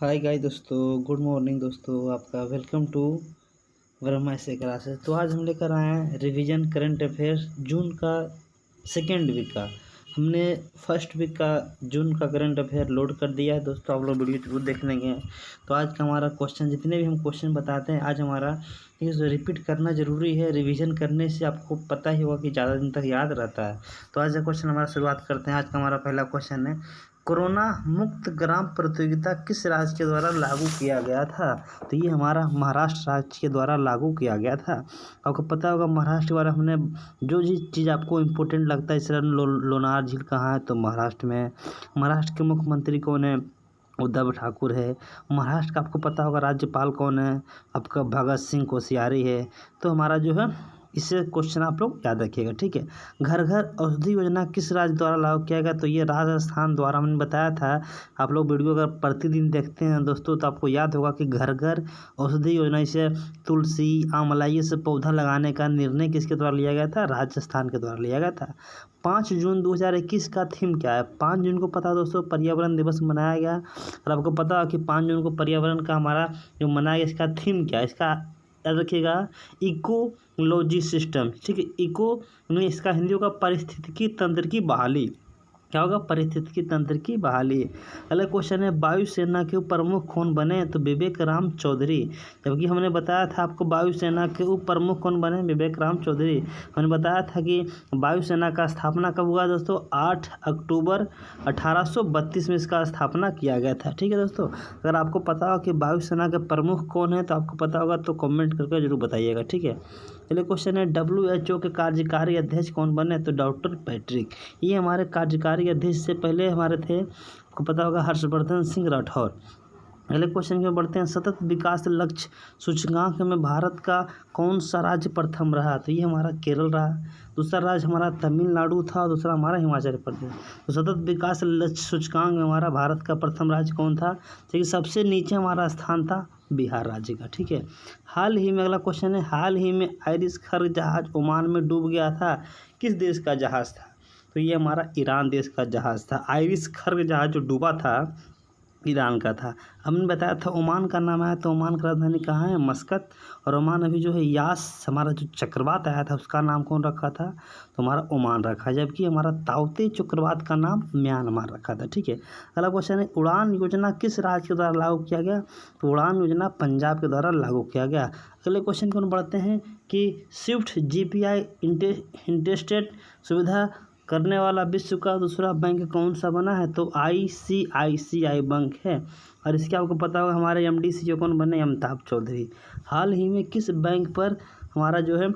Hi guys दोस्तों, good morning दोस्तों। आपका वेलकम टू ब्रह्मा से क्लासेस। तो आज हम लेकर आए हैं रिवीजन करंट अफेयर्स जून का सेकेंड वीक का। हमने फर्स्ट वीक का जून का करंट अफेयर लोड कर दिया है दोस्तों, आप लोग वीडियो जरूर देख लेंगे। तो आज का हमारा क्वेश्चन, जितने भी हम क्वेश्चन बताते हैं आज हमारा रिपीट करना ज़रूरी है। रिवीजन करने से आपको पता ही होगा कि ज़्यादा दिन तक याद रहता है। तो आज का क्वेश्चन हमारा शुरुआत करते हैं। आज का हमारा पहला क्वेश्चन है, कोरोना मुक्त ग्राम प्रतियोगिता किस राज्य के द्वारा लागू किया गया था? तो ये हमारा महाराष्ट्र राज्य के द्वारा लागू किया गया था। आपको पता होगा महाराष्ट्र के बारे में हमने जो चीज़ आपको इम्पोर्टेंट लगता है, इस तरह लोनार झील कहाँ है तो महाराष्ट्र में। महाराष्ट्र के मुख्यमंत्री कौन है? उद्धव ठाकुर है। महाराष्ट्र का आपको पता होगा राज्यपाल कौन है? आपका भगत सिंह कोश्यारी है। तो हमारा जो है इससे क्वेश्चन आप लोग याद रखिएगा, ठीक है। घर घर औषधि योजना किस राज्य द्वारा लागू किया गया? तो ये राजस्थान द्वारा हमने बताया था। आप लोग वीडियो अगर प्रतिदिन देखते हैं दोस्तों तो आपको याद होगा कि घर घर औषधि योजना, इसे तुलसी आंवला ये सब पौधा लगाने का निर्णय किसके द्वारा लिया गया था? राजस्थान के द्वारा लिया गया था। 5 जून 2021 का थीम क्या है? 5 जून को पता है दोस्तों पर्यावरण दिवस मनाया गया। और आपको पता है कि 5 जून को पर्यावरण का हमारा जो मनाया गया, इसका थीम क्या है? इसका याद रखिएगा, इकोलॉजी सिस्टम, ठीक है। इको में इसका हिंदी होगा पारिस्थितिकी तंत्र की बहाली। क्या होगा? पारिस्थितिकी तंत्र की बहाली। अगला क्वेश्चन है, वायुसेना के उप प्रमुख कौन बने? तो विवेक राम चौधरी। जबकि हमने बताया था आपको वायुसेना के उप प्रमुख कौन बने? विवेक राम चौधरी। हमने बताया था कि वायुसेना का स्थापना कब हुआ दोस्तों? 8 अक्टूबर 1832 में इसका स्थापना किया गया था, ठीक है दोस्तों। अगर आपको पता हो कि वायुसेना के प्रमुख कौन है तो आपको पता होगा तो कमेंट करके जरूर बताइएगा, ठीक है। चलिए क्वेश्चन है, WHO के कार्यकारी अध्यक्ष कौन बने? तो डॉक्टर पैट्रिक। ये हमारे कार्यकारी अध्यक्ष से पहले हमारे थे, आपको पता होगा, हर्षवर्धन सिंह राठौर। अगले क्वेश्चन में बढ़ते हैं, सतत विकास लक्ष्य सूचकांक में भारत का कौन सा राज्य प्रथम रहा? तो ये हमारा केरल रहा। दूसरा राज्य हमारा तमिलनाडु था, दूसरा हमारा हिमाचल प्रदेश। तो सतत विकास लक्ष्य सूचकांक में हमारा भारत का प्रथम राज्य कौन था? देखिए सबसे नीचे हमारा स्थान था बिहार राज्य का, ठीक है। हाल ही में, अगला क्वेश्चन है, हाल ही में आयरिश खर्ग जहाज ओमान में डूब गया था, किस देश का जहाज था? तो ये हमारा ईरान देश का जहाज था। आयरिश खर्ग जहाज जो डूबा था ईरान का था। हमने बताया था ओमान का नाम आया, तो ओमान का राजधानी कहाँ है? मस्कत। और ओमान अभी जो है यास हमारा जो चक्रवात आया था उसका नाम कौन रखा था? तो हमारा ओमान रखा, जबकि हमारा ताउते चक्रवात का नाम म्यांमार रखा था, ठीक है। अगला क्वेश्चन है, उड़ान योजना किस राज्य के द्वारा लागू किया गया? तो उड़ान योजना पंजाब के द्वारा लागू किया गया। अगले क्वेश्चन की ओर बढ़ते हैं कि स्विफ्ट GPI इंटेस्टेड सुविधा करने वाला विश्व का दूसरा बैंक कौन सा बना है? तो ICICI बैंक है। और इसके आपको पता होगा हमारे MD CEO कौन बने? अमिताभ चौधरी। हाल ही में किस बैंक पर हमारा जो है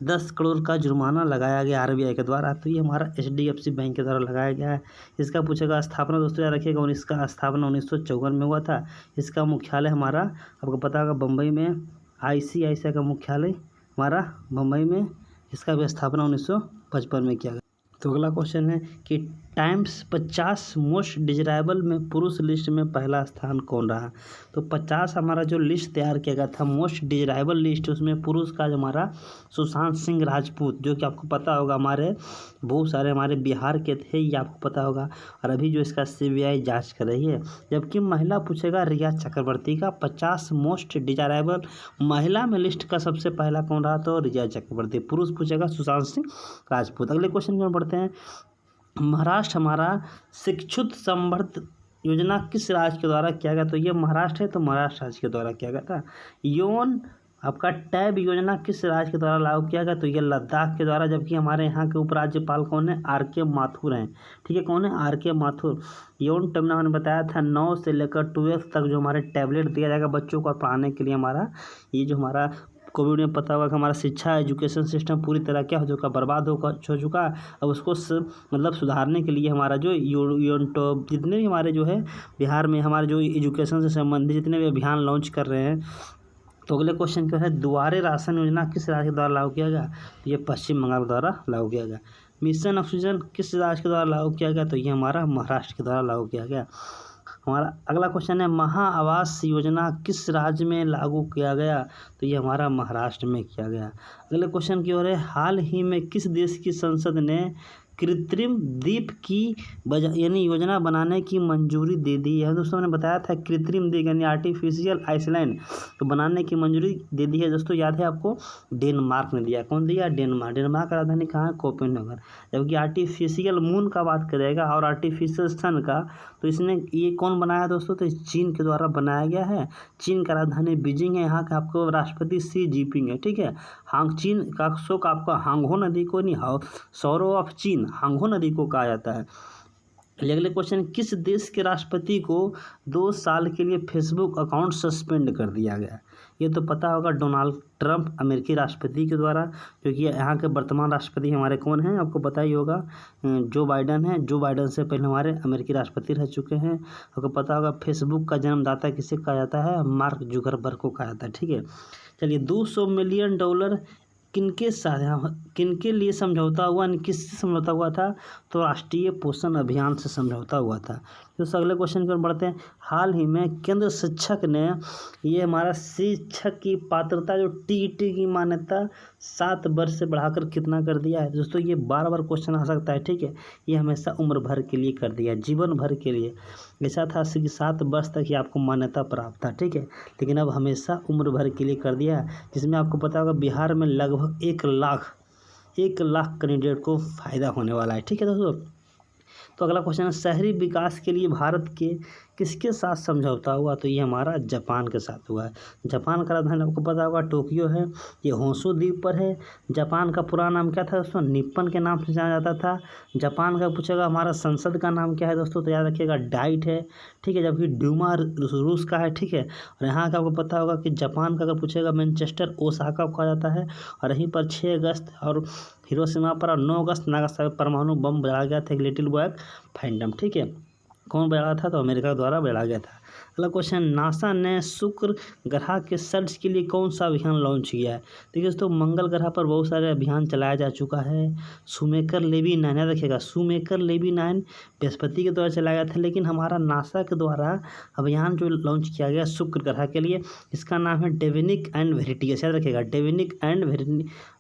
10 करोड़ का जुर्माना लगाया गया RBI के द्वारा? तो ये हमारा HDFC बैंक के द्वारा लगाया गया है। इसका पूछेगा स्थापना दोस्तों याद रखिएगा, इसका स्थापना 1954 में हुआ था। इसका मुख्यालय हमारा आपको पता होगा बम्बई में। ICICI का मुख्यालय हमारा बम्बई में, इसका भी स्थापना 1955 में किया गया। तो अगला क्वेश्चन है कि टाइम्स 50 मोस्ट डिजायरेबल में पुरुष लिस्ट में पहला स्थान कौन रहा? तो 50 हमारा जो लिस्ट तैयार किया गया था मोस्ट डिजायरेबल लिस्ट, उसमें पुरुष का जो हमारा सुशांत सिंह राजपूत, जो कि आपको पता होगा हमारे बहुत सारे हमारे बिहार के थे, ये आपको पता होगा। और अभी जो इसका CBI जांच कर रही है। जबकि महिला पूछेगा रिया चक्रवर्ती का 50 मोस्ट डिजायरेबल महिला में लिस्ट का सबसे पहला कौन रहा? तो रिया चक्रवर्ती। पुरुष पूछेगा सुशांत सिंह राजपूत। अगले क्वेश्चन में बढ़ते हैं, महाराष्ट्र हमारा शिक्षुत संवर्ध योजना किस राज्य के द्वारा किया गया? तो ये महाराष्ट्र है, तो महाराष्ट्र राज्य के द्वारा किया गया था। यौन आपका टैब योजना किस राज्य के द्वारा लागू किया गया? तो ये लद्दाख के द्वारा। जबकि हमारे यहाँ के उपराज्यपाल कौन है? RK माथुर हैं, ठीक है। कौन है? RK माथुर। यौन टैब हमने बताया था 9 से लेकर 12 तक जो हमारे टैबलेट दिया जाएगा बच्चों को पढ़ाने के लिए। हमारा ये जो हमारा कोविड में पता होगा कि हमारा शिक्षा एजुकेशन सिस्टम पूरी तरह क्या हो चुका? बर्बाद हो चुका। अब उसको मतलब सुधारने के लिए हमारा जो यूनटॉप जितने भी हमारे जो है बिहार में हमारे जो एजुकेशन से संबंधित जितने भी अभियान लॉन्च कर रहे हैं। तो अगले क्वेश्चन क्या है, दुआरे राशन योजना किस राज्य के द्वारा लागू किया गया? तो ये पश्चिम बंगाल के द्वारा लागू किया गया। मिशन ऑक्सीजन किस राज्य के द्वारा लागू किया गया? तो ये हमारा महाराष्ट्र के द्वारा लागू किया गया। हमारा अगला क्वेश्चन है, महा आवास योजना किस राज्य में लागू किया गया? तो ये हमारा महाराष्ट्र में किया गया। अगले क्वेश्चन की ओर है, हाल ही में किस देश की संसद ने कृत्रिम द्वीप की यानी योजना बनाने की मंजूरी दे दी है। दोस्तों मैंने बताया था कृत्रिम द्वीप यानी आर्टिफिशियल आइसलैंड तो बनाने की मंजूरी दे दी है। दोस्तों याद है आपको, डेनमार्क ने दिया। कौन दिया? डेनमार्क। डेनमार्क का राजधानी कहाँ है? कोपेनहेगन। जबकि आर्टिफिशियल मून का बात करेगा और आर्टिफिशियल सन का, तो इसने ये कौन बनाया दोस्तों? तो चीन के द्वारा बनाया गया है। चीन का राजधानी बीजिंग है। यहाँ का आपको राष्ट्रपति शी जिनपिंग है। ठीक है। चीन का शोक आपका हांगहो नदी को नहीं, सौरो ऑफ चीन हांगहो नदी को कहा जाता है। अगले क्वेश्चन, किस देश के राष्ट्रपति को 2 साल के लिए फेसबुक अकाउंट सस्पेंड कर दिया गया? ये तो पता होगा, डोनाल्ड ट्रंप अमेरिकी राष्ट्रपति के द्वारा, क्योंकि यहाँ के वर्तमान राष्ट्रपति हमारे कौन हैं आपको पता ही होगा, जो बाइडन है। जो बाइडन से पहले हमारे अमेरिकी राष्ट्रपति रह चुके हैं। आपको पता होगा फेसबुक का जन्मदाता किसे कहा जाता है? मार्क जुकरबर्ग को कहा जाता है। ठीक है। चलिए, $200 मिलियन किनके साथ, किनके लिए समझौता हुआ, किससे समझौता हुआ था? तो राष्ट्रीय पोषण अभियान से समझौता हुआ था। तो अगले क्वेश्चन की ओर बढ़ते हैं। हाल ही में केंद्र शिक्षक ने, ये हमारा शिक्षक की पात्रता जो टीईटी की मान्यता 7 वर्ष से बढ़ाकर कितना कर दिया है? दोस्तों ये बार बार क्वेश्चन आ सकता है। ठीक है। ये हमेशा उम्र भर के लिए कर दिया, जीवन भर के लिए। ऐसा था कि 7 वर्ष तक ही आपको मान्यता प्राप्त था। ठीक है। लेकिन अब हमेशा उम्र भर के लिए कर दिया, जिसमें आपको पता होगा बिहार में लगभग 1 लाख कैंडिडेट को फ़ायदा होने वाला है। ठीक है दोस्तों। तो अगला क्वेश्चन है, शहरी विकास के लिए भारत के किसके साथ समझौता हुआ? तो ये हमारा जापान के साथ हुआ है। जापान का राजधानी आपको पता होगा टोक्यो है। ये होंशु द्वीप पर है। जापान का पूरा नाम क्या था दोस्तों? निप्पन के नाम से जाना जाता था। जापान का पूछेगा हमारा संसद का नाम क्या है दोस्तों? तो याद रखिएगा डाइट है। ठीक है। जबकि ड्यूमा रूस का है। ठीक है। और यहाँ का आपको पता होगा कि जापान का अगर पूछेगा मैनचेस्टर ओसाका कहा जाता है। और यहीं पर 6 अगस्त और हिरोशिमा पर 9 अगस्त नागासाकी परमाणु बम बनाया गया था, एक लिटिल बॉय फैंटम। ठीक है। कौन बनाया था? तो अमेरिका द्वारा बनाया गया था। अगला क्वेश्चन, नासा ने शुक्र ग्रह के सर्च के लिए कौन सा अभियान लॉन्च किया है? देखिए दोस्तों, मंगल ग्रह पर बहुत सारे अभियान चलाया जा चुका है। सुमेकर लेवी 9, याद रखिएगा सुमेकर लेवी 9 बृहस्पति के द्वारा चलाया गया था। लेकिन हमारा नासा के द्वारा अभियान जो लॉन्च किया गया शुक्र ग्रह के लिए, इसका नाम है डेविनिक एंड वेरिटियस। याद रखिएगा डेविनिक एंड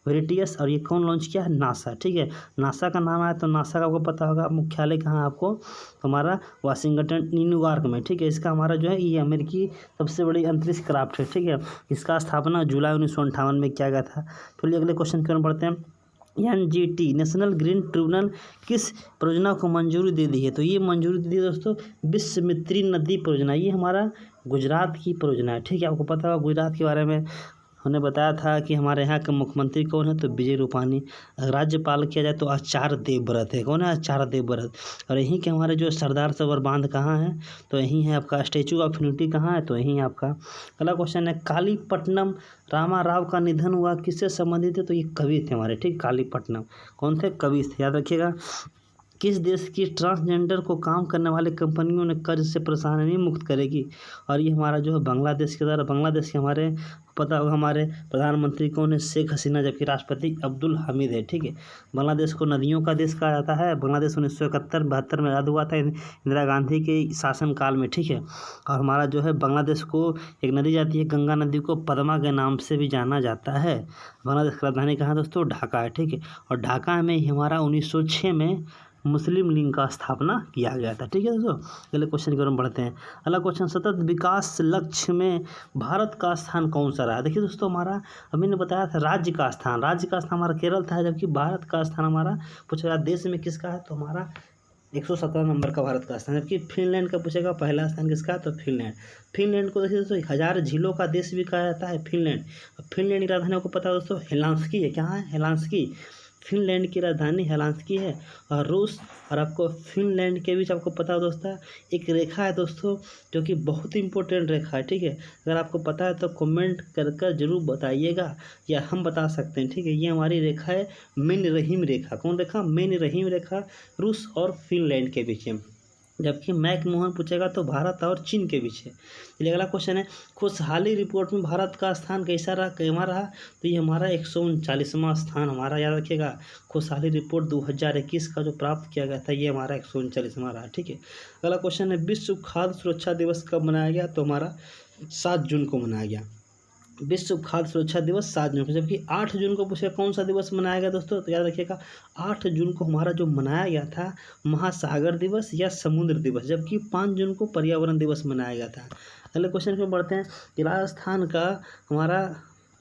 वेरिटियस। और ये कौन लॉन्च किया है? नासा। ठीक है। नासा का नाम आया तो नासा का आपको पता होगा मुख्यालय कहाँ है आपको? हमारा वाशिंगटन न्यूयॉर्क में। ठीक है। इसका हमारा जो है ये अमेरिकी सबसे बड़ी अंतरिक्ष क्राफ्ट है। ठीक है। इसका स्थापना जुलाई 1958 में किया गया था। चलिए अगले क्वेश्चन की ओर बढ़ते हैं। NGT नेशनल ग्रीन ट्रिब्यूनल किस परियोजना को मंजूरी दे दी है? तो ये मंजूरी दे दी दोस्तों विश्वामित्री नदी परियोजना। ये हमारा गुजरात की परियोजना है। ठीक है। आपको पता होगा गुजरात के बारे में हमने बताया था कि हमारे यहाँ के मुख्यमंत्री कौन है? तो विजय रूपानी। राज्यपाल किया जाए तो आचार्य देवव्रत है। कौन है? आचार्य देवव्रत। और यहीं के हमारे जो सरदार सरोवर बांध कहाँ है? तो यहीं है आपका। स्टैचू ऑफ यूनिटी कहाँ है? तो यहीं है आपका। अगला क्वेश्चन है, कालीपट्टनम रामा राव का निधन हुआ, किससे संबंधित है? तो ये कवि थे हमारे। ठीक। कालीपट्टनम कौन थे? कवि थे। याद रखिएगा। किस देश की ट्रांसजेंडर को काम करने वाले कंपनियों ने कर्ज से परेशानी मुक्त करेगी? और ये हमारा जो है बांग्लादेश के द्वारा, बांग्लादेश के हमारे पता होगा हमारे प्रधानमंत्री कौन है? शेख हसीना। जबकि राष्ट्रपति अब्दुल हमीद है। ठीक है। बांग्लादेश को नदियों का देश कहा जाता है। बांग्लादेश 1971-72 में आज़ाद हुआ था इंदिरा गांधी के शासनकाल में। ठीक है। और हमारा जो है बांग्लादेश को एक नदी जाती है गंगा नदी को पद्मा के नाम से भी जाना जाता है। बांग्लादेश की राजधानी कहाँ दोस्तों? ढाका है। ठीक है। और ढाका में ही हमारा 1906 में मुस्लिम लीग का स्थापना किया गया था। ठीक है दोस्तों। अगले क्वेश्चन की ओर हम बढ़ते हैं। अगला क्वेश्चन, सतत विकास लक्ष्य में भारत का स्थान कौन सा रहा? देखिए दोस्तों, हमारा अभी ने बताया था राज्य का स्थान हमारा केरल था। जबकि भारत का स्थान हमारा पूछेगा देश में किसका है? तो हमारा 117 नंबर का भारत का स्थान। जबकि फिनलैंड का पूछेगा पहला स्थान किसका? तो फिनलैंड। फिनलैंड को देखिए दोस्तों 1000 झीलों का देश भी कहा जाता है फिनलैंड। फिनलैंड की राजधानी को पता है दोस्तों? हेलांस्की है। क्या है? हेलांस्की। फिनलैंड की राजधानी हेलांस्की है। और रूस और आपको फिनलैंड के बीच आपको पता है दोस्तों एक रेखा है दोस्तों, जो कि बहुत इंपॉर्टेंट रेखा है। ठीक है। अगर आपको पता है तो कमेंट कर जरूर बताइएगा, या हम बता सकते हैं। ठीक है। ये हमारी रेखा है मेन रहीम रेखा। कौन रेखा? मेन रहीम रेखा रूस और फिनलैंड के बीच है। जबकि मैकमोहन पूछेगा तो भारत और चीन के बीच है। चलिए अगला क्वेश्चन है, खुशहाली रिपोर्ट में भारत का स्थान कैसा रहा? तो ये हमारा 139वां स्थान हमारा। याद रखिएगा खुशहाली रिपोर्ट 2021 का जो प्राप्त किया गया था ये हमारा 139वां रहा। ठीक है। अगला क्वेश्चन है, विश्व खाद्य सुरक्षा दिवस कब मनाया गया? तो हमारा 7 जून को मनाया गया। विश्व खाद्य सुरक्षा दिवस 7 जून को, जबकि 8 जून को पूछे कौन सा दिवस मनाया गया दोस्तों, तो याद रखिएगा 8 जून को हमारा जो मनाया गया था महासागर दिवस या समुद्र दिवस, जबकि 5 जून को पर्यावरण दिवस मनाया गया था। अगले क्वेश्चन पे बढ़ते हैं कि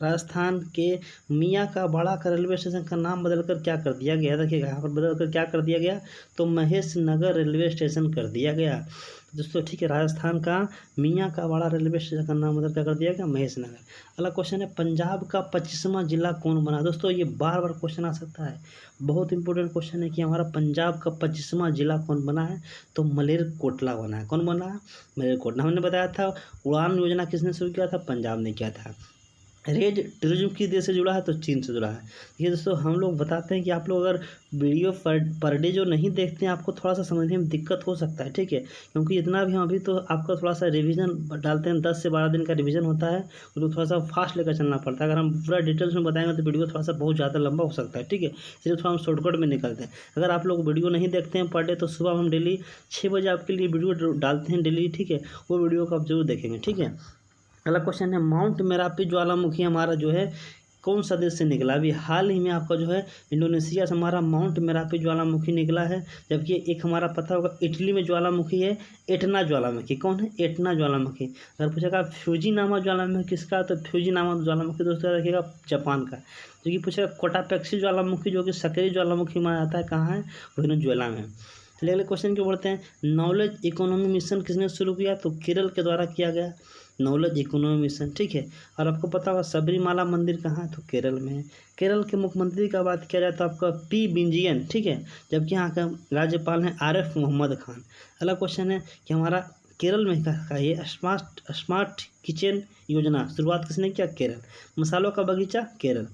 राजस्थान के मियाँ का बाड़ा का रेलवे स्टेशन का नाम बदलकर क्या कर दिया गया, देखिएगा यहाँ पर बदलकर क्या कर दिया गया, तो महेश नगर रेलवे स्टेशन कर दिया गया दोस्तों। ठीक है, राजस्थान का मियाँ का बाड़ा रेलवे स्टेशन का नाम बदल क्या कर दिया गया, महेश नगर। अगला क्वेश्चन है पंजाब का 25वां जिला कौन बना, दोस्तों ये बार बार क्वेश्चन आ सकता है, बहुत इंपॉर्टेंट क्वेश्चन है कि हमारा पंजाब का 25वां जिला कौन बना है, तो मलेरकोटला बना है। कौन बना है, मलेरकोटला। हमने बताया था उड़ान योजना किसने शुरू किया था, पंजाब ने किया था। रेड टूरिज्म किस देश से जुड़ा है, तो चीन से जुड़ा है। ये दोस्तों हम लोग बताते हैं कि आप लोग अगर वीडियो पर डे जो नहीं देखते हैं, आपको थोड़ा सा समझने में दिक्कत हो सकता है, ठीक है, क्योंकि इतना भी हम अभी तो आपका थोड़ा सा रिवीजन डालते हैं, 10 से 12 दिन का रिवीजन होता है, तो थोड़ा सा फास्ट लेकर चलना पड़ता है। अगर हम पूरा डिटेल्स में बताएंगे तो वीडियो थोड़ा सा बहुत ज़्यादा लंबा हो सकता है, ठीक है, इसलिए थोड़ा हम शॉर्टकट में निकलते हैं। अगर आप लोग वीडियो नहीं देखते हैं पर डे, तो सुबह हम डेली 6 बजे आपके लिए वीडियो डालते हैं डेली, ठीक है, वो वीडियो को आप जरूर देखेंगे, ठीक है। अगला क्वेश्चन है माउंट मेरापी ज्वालामुखी हमारा जो है कौन सा देश से निकला, अभी हाल ही में आपका जो है इंडोनेशिया से हमारा माउंट मेरापी ज्वालामुखी निकला है, जबकि एक हमारा पता होगा इटली में ज्वालामुखी है एटना ज्वालामुखी। कौन है, एटना ज्वालामुखी। अगर पूछेगा फ्यूजी नामा ज्वालामुखी किसका, तो फ्यूजी नामा ज्वालामुखी दोस्तों रखिएगा जापान का। जो कि पूछेगा कोटापेक्सी ज्वालामुखी जो कि सक्रिय ज्वालामुखी माना जाता है, कहाँ है, वेनेजुएला में। चलिए अगले क्वेश्चन की बढ़ते हैं, नॉलेज इकोनॉमी मिशन किसने शुरू किया, तो केरल के द्वारा किया गया नॉलेज इकोनॉमी मिशन, ठीक है। और आपको पता होगा सबरीमाला मंदिर कहाँ है, तो केरल में है। केरल के मुख्यमंत्री का बात किया जाए तो आपका पी बिंजियन, ठीक है, जबकि यहाँ का राज्यपाल हैं आरिफ मोहम्मद खान। अगला क्वेश्चन है कि हमारा केरल में का ये स्मार्ट किचन योजना शुरुआत किसने किया, केरल। मसालों का बगीचा, केरल।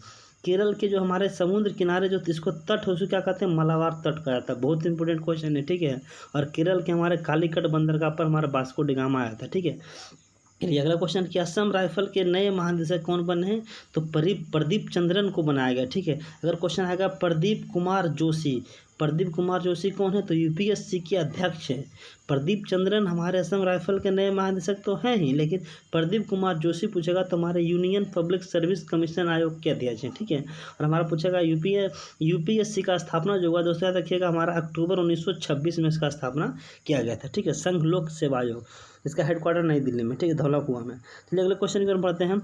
केरल के जो हमारे समुद्र किनारे जो इसको तट हो, उसको क्या कहते हैं, मलाबार तट कहा जाता है। बहुत इंपॉर्टेंट क्वेश्चन है, ठीक है। और केरल के हमारे कालीकट बंदरगाह पर हमारा वास्को डी गामा आया था, ठीक है। चलिए अगला क्वेश्चन कि असम राइफल के नए महानिदेशक कौन बने हैं, तो प्रदीप चंद्रन को बनाया गया, ठीक है। अगर क्वेश्चन आएगा प्रदीप कुमार जोशी कौन है, तो यूपीएससी के अध्यक्ष हैं। प्रदीप चंद्रन हमारे असम राइफल के नए महानिदेशक तो हैं ही, लेकिन प्रदीप कुमार जोशी पूछेगा तो हमारे यूनियन पब्लिक सर्विस कमीशन आयोग के अध्यक्ष हैं, ठीक है। और हमारा पूछेगा यूपीएससी का स्थापना जो हुआ दोस्तों याद रखिएगा हमारा अक्टूबर 1926 में इसका स्थापना किया गया था, ठीक है। संघ लोक सेवा आयोग, इसका हेडक्वार्टर नई दिल्ली में, ठीक है, धौला कुआं में। चलिए अगले क्वेश्चन की ओर बढ़ते हैं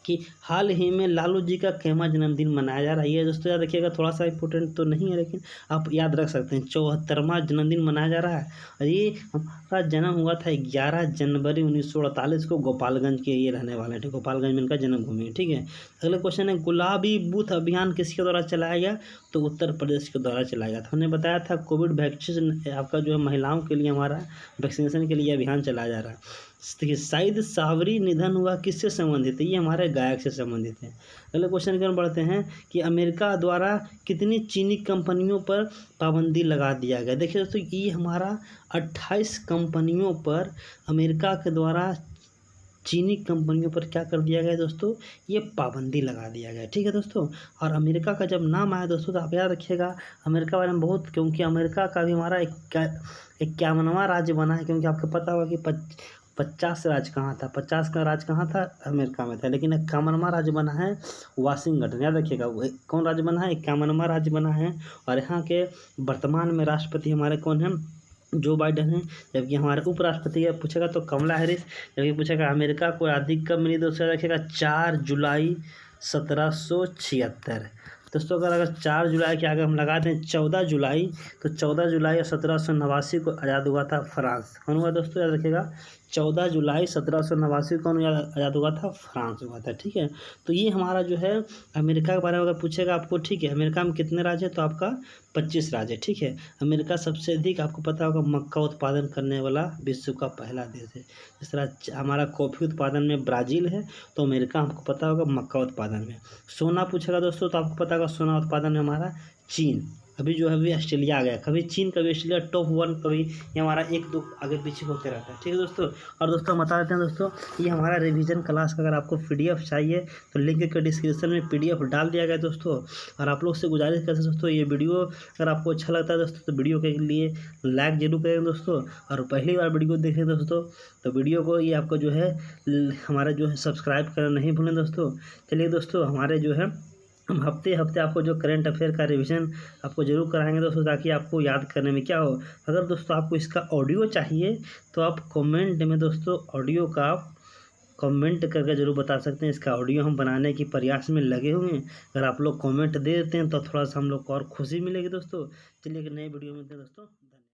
कि हाल ही में लालू जी का कैमा जन्मदिन मनाया जा रहा है। ये दोस्तों याद रखिएगा थोड़ा सा इंपॉर्टेंट तो नहीं है, लेकिन आप याद रख सकते हैं 74वां जन्मदिन मनाया जा रहा है। और ये हमारा जन्म हुआ था 11 जनवरी 1948 को, गोपालगंज के ये रहने वाले थे, गोपालगंज में इनका जन्मभूमि है, ठीक है। अगले क्वेश्चन है गुलाबी बूथ अभियान किसके द्वारा चलाया गया, तो उत्तर प्रदेश के द्वारा चलाया गया था। हमने बताया था कोविड वैक्सीन आपका जो है महिलाओं के लिए हमारा वैक्सीनेशन के लिए अभियान चलाया जा रहा है। देखिए सईद सावरी निधन हुआ किससे संबंधित है, ये हमारे गायक से संबंधित है। अगले क्वेश्चन की ओर बढ़ते हैं कि अमेरिका द्वारा कितनी चीनी कंपनियों पर पाबंदी लगा दिया गया। देखिए दोस्तों ये हमारा 28 कंपनियों पर अमेरिका के द्वारा चीनी कंपनियों पर क्या कर दिया गया दोस्तों, ये पाबंदी लगा दिया गया, ठीक है दोस्तों। और अमेरिका का जब नाम आया दोस्तों तो आप याद रखिएगा अमेरिका बारे में बहुत, क्योंकि अमेरिका का भी हमारा 51वां राज्य बना है, क्योंकि आपको पता होगा कि 50 राज्य कहाँ था, 50 का राज्य कहाँ था, अमेरिका में था, लेकिन 51वां राज्य बना है वाशिंगटन। याद रखिएगा कौन राज्य बना है, 51वां राज्य बना है। और यहाँ के वर्तमान में राष्ट्रपति हमारे कौन हैं, जो बाइडन है। जबकि हमारे उपराष्ट्रपति पूछेगा तो कमला हैरिस। जबकि पूछेगा अमेरिका को आज़ादी कब मिली, दोस्तों रखेगा 4 जुलाई 1776। दोस्तों अगर 4 जुलाई के आगे हम लगा दें 14 जुलाई, तो 14 जुलाई 1789 को आज़ाद हुआ था फ्रांस। कौन हुआ दोस्तों याद रखिएगा, 14 जुलाई 1789 को आज़ाद हुआ था, फ्रांस हुआ था, ठीक है। तो ये हमारा जो है अमेरिका के बारे में अगर पूछेगा आपको, ठीक है, अमेरिका में कितने राज्य है, तो आपका 25 राज्य है, ठीक है। अमेरिका सबसे अधिक आपको पता होगा मक्का उत्पादन करने वाला विश्व का पहला देश है। जिस तरह हमारा कॉफ़ी उत्पादन में ब्राज़ील है, तो अमेरिका आपको पता होगा मक्का उत्पादन में। सोना पूछेगा दोस्तों तो आपको पता होगा सोना उत्पादन में हमारा चीन, अभी जो है अभी ऑस्ट्रेलिया आ गया, कभी चीन, कभी ऑस्ट्रेलिया, टॉप 1, कभी ये हमारा 1-2 आगे पीछे होते रहता है। ठीक है दोस्तों। और दोस्तों बता देते हैं दोस्तों, ये हमारा रिवीजन क्लास का अगर आपको PDF चाहिए तो लिंक के डिस्क्रिप्शन में PDF डाल दिया गया दोस्तों। और आप लोग से गुजारिश करते हैं दोस्तों, ये वीडियो अगर आपको अच्छा लगता है दोस्तों तो वीडियो के लिए लाइक जरूर करें दोस्तों। और पहली बार वीडियो देखें दोस्तों तो वीडियो को ये आपको जो है हमारा जो है सब्सक्राइब करना नहीं भूलें दोस्तों। चलिए दोस्तों, हमारे जो है हम हफ्ते हफ्ते आपको जो करंट अफेयर का रिवीजन आपको ज़रूर कराएंगे दोस्तों, ताकि आपको याद करने में क्या हो। अगर दोस्तों आपको इसका ऑडियो चाहिए तो आप कमेंट में दोस्तों ऑडियो का आप कमेंट करके ज़रूर बता सकते हैं। इसका ऑडियो हम बनाने की प्रयास में लगे हुए हैं। अगर आप लोग कमेंट दे देते हैं तो थोड़ा सा हम लोग को और खुशी मिलेगी दोस्तों। चलिए एक नई वीडियो में मिलते हैं दोस्तों।